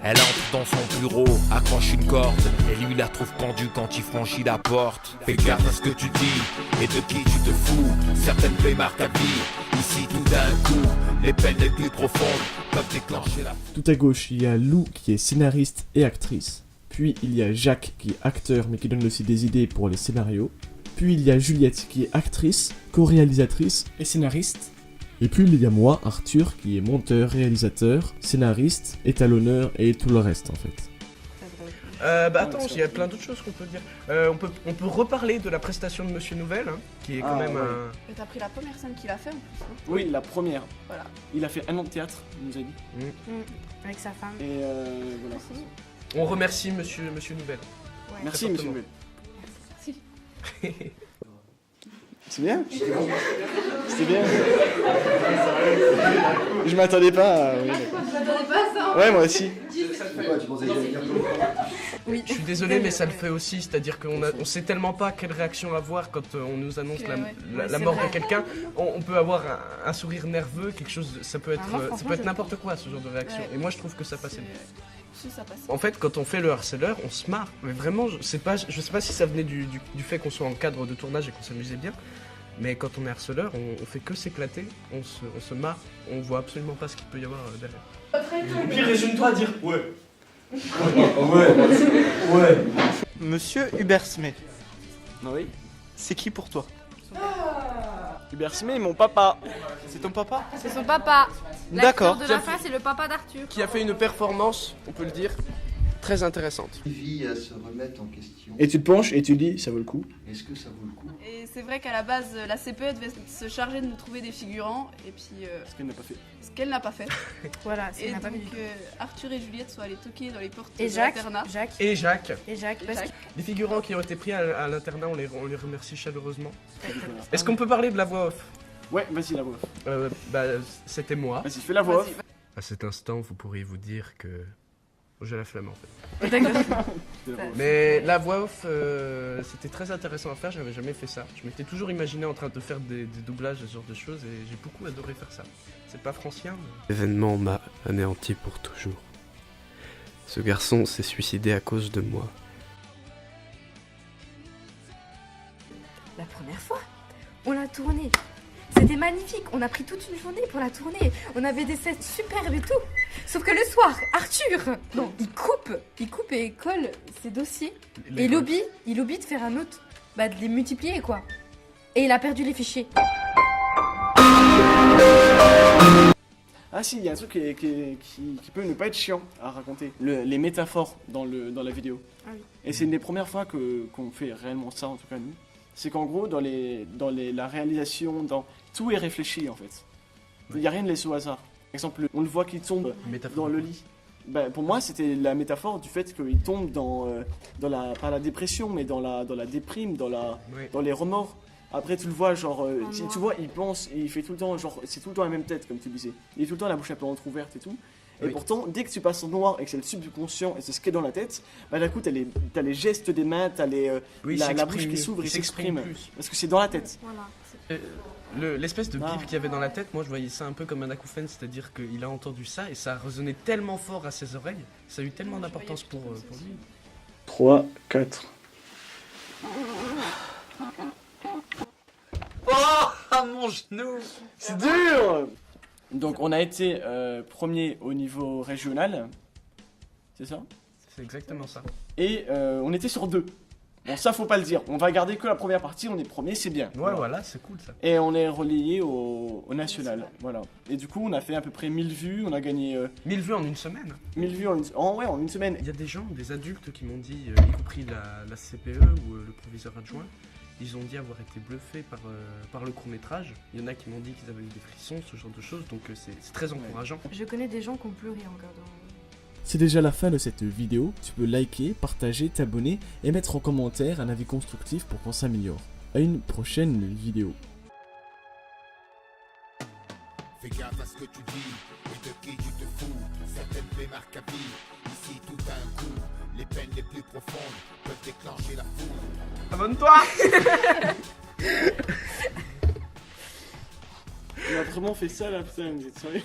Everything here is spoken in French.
Elle entre dans son bureau, accroche une corde, et lui la trouve pendue quand il franchit la porte. Fais gaffe à ce que tu dis, et de qui tu te fous. Certaines plaies marquent ta vie, ici tout d'un coup. Les peines les plus profondes peuvent déclencher la... Tout à gauche, il y a Lou qui est scénariste et actrice. Puis il y a Jacques qui est acteur mais qui donne aussi des idées pour les scénarios. Puis il y a Juliette qui est actrice, co-réalisatrice et scénariste. Et puis il y a moi, Arthur, qui est monteur, réalisateur, scénariste, étalonneur et tout le reste en fait. Attends, il y a plein d'autres choses qu'on peut dire. On peut reparler de la prestation de Monsieur Nouvelle, hein, qui est quand même un... Et t'as pris la première scène qu'il a fait en plus. Hein. Oui, la première. Voilà. Il a fait un an de théâtre, il nous a dit. Avec sa femme. Et voilà. On remercie Monsieur Nouvelle. Ouais. Merci, monsieur Nouvelle. Merci. C'est bien. C'était bien. Je m'attendais pas. Oui. Je m'attendais pas à ça. Ouais, moi aussi. Oui. Je suis désolé, mais ça le fait aussi, c'est-à-dire qu'on sait tellement pas quelle réaction avoir quand on nous annonce la mort de quelqu'un. On peut avoir un sourire nerveux, quelque chose, ça peut être n'importe quoi ce genre de réaction. Ouais. Et moi je trouve que ça passait bien. Si, ça passe. En fait, quand on fait le harceleur, on se marre. Mais vraiment, je sais pas si ça venait du fait qu'on soit en cadre de tournage et qu'on s'amusait bien. Mais quand on est harceleur, on fait que s'éclater, on se marre, on voit absolument pas ce qu'il peut y avoir derrière. Et puis résume-toi à dire ouais. Monsieur Hubert Smith, Oui. c'est qui pour toi? Hubert Smith, mon papa. C'est ton papa? C'est son papa. D'accord. L'acteur de la fin, c'est le papa d'Arthur. Qui a fait une performance, on peut le dire, très intéressante. Vie à se remettre en question. Et tu te penches et tu dis ça vaut le coup. Est-ce que ça vaut le coup? Et c'est vrai qu'à la base, la CPE devait se charger de nous trouver des figurants, et puis Ce qu'elle n'a pas fait. ce qu'elle n'a pas fait. Voilà, c'est Et n'a pas donc vu. Arthur et Juliette sont allés toquer dans les portes Et de Jacques, l'internat. Et Jacques, Et Jacques, parce Jacques. les figurants qui ont été pris à l'internat, on les remercie chaleureusement. Est-ce qu'on peut parler de la voix off? Ouais, vas-y la voix off. C'était moi. Vas-y, fais la voix off. Vas-y. À cet instant, vous pourriez vous dire que... J'ai la flemme en fait. Fais la voix off. Mais la voix off, c'était très intéressant à faire, j'avais jamais fait ça. Je m'étais toujours imaginé en train de faire des doublages, ce genre de choses, et j'ai beaucoup adoré faire ça. C'est pas francien, mais... L'événement m'a anéanti pour toujours. Ce garçon s'est suicidé à cause de moi. La première fois, on l'a tourné. C'était magnifique, on a pris toute une journée pour la tourner. On avait des scènes superbes et tout. Sauf que le soir, Arthur, non, il coupe et colle ses dossiers. Et il oublie de faire un autre, de les multiplier quoi. Et il a perdu les fichiers. Ah si, il y a un truc qui peut ne pas être chiant à raconter. Les métaphores dans la vidéo. Ah oui. Et c'est une des premières fois qu'on fait réellement ça, en tout cas nous. C'est qu'en gros, dans la réalisation, tout est réfléchi en fait. Il n'y a rien de laissé au hasard. Par exemple, on le voit qu'il tombe dans le lit. Pour moi, c'était la métaphore du fait qu'il tombe pas la dépression, mais dans la déprime, dans les remords. Après, tu le vois, genre, tu vois, il pense, et il fait tout le temps, genre, c'est tout le temps la même tête, comme tu disais. Il est tout le temps la bouche un peu entrouverte et tout. Et pourtant, dès que tu passes en noir et que c'est le subconscient et c'est ce qui est dans la tête, d'un coup, t'as les gestes des mains, t'as la bouche qui s'ouvre et s'exprime. Parce que c'est dans la tête. Voilà. L'espèce de bip qu'il y avait dans la tête, moi je voyais ça un peu comme un acouphène, c'est-à-dire qu'il a entendu ça et ça a résonné tellement fort à ses oreilles, ça a eu tellement d'importance pour lui. 3, 4. Oh, mon genou! C'est dur! Donc on a été premier au niveau régional, c'est ça? C'est exactement ça. Et on était sur 2. Bon ça faut pas le dire, on va garder que la première partie, on est premier, c'est bien. Ouais, voilà, c'est cool ça. Et on est relayé au national, voilà. Et du coup on a fait à peu près 1000 vues, on a gagné 1000 vues en une semaine. 1000 vues en une semaine. Il y a des gens, des adultes qui m'ont dit, y compris la CPE ou le proviseur adjoint, ils ont dit avoir été bluffés par le court-métrage. Il y en a qui m'ont dit qu'ils avaient eu des frissons, ce genre de choses, donc c'est très encourageant. Je connais des gens qui ont pleuré en regardant. C'est déjà la fin de cette vidéo, tu peux liker, partager, t'abonner et mettre en commentaire un avis constructif pour qu'on s'améliore. À une prochaine vidéo. Fais gaffe à ce que tu dis et de qui tu te fous. Certaines plaies marquent ta vie, ici tout d'un coup. Les peines les plus profondes peuvent déclencher la foudre. Abonne-toi! On a vraiment fait ça là, putain, vous êtes sérieux?